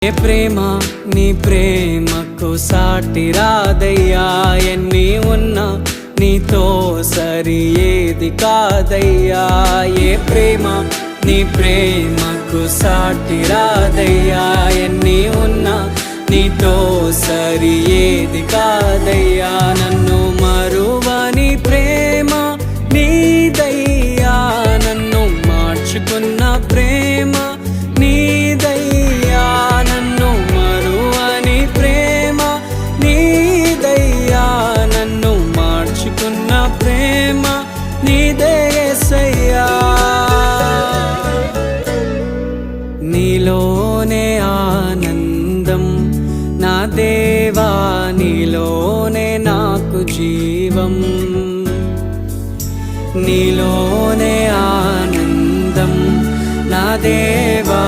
ఏ ప్రేమ నీ ప్రేమకు సాటి రాదయ్యా, ఎన్ని ఉన్నా నీతో సరి ఏది కాదయ్యా. ఏ ప్రేమ నీ ప్రేమకు సాటి రాదయ్యా, ఎన్ని ఉన్నా నీతో సరి ఏది కాదయ్యా. నన్ను మరువని ప్రేమ నీదయ్యా, నన్ను మార్చుకున్న ప్రేమ నీదయ్యా, నన్ను మరువని ప్రేమ నీదయ్యా, నన్ను మార్చుకున్న ప్రేమ నీదే యేసయ్యా. నీలోనే ఆనందం నా దేవా, నీలోనే నాకు జీవం, నీలోనే ఆనందం నా దేవా,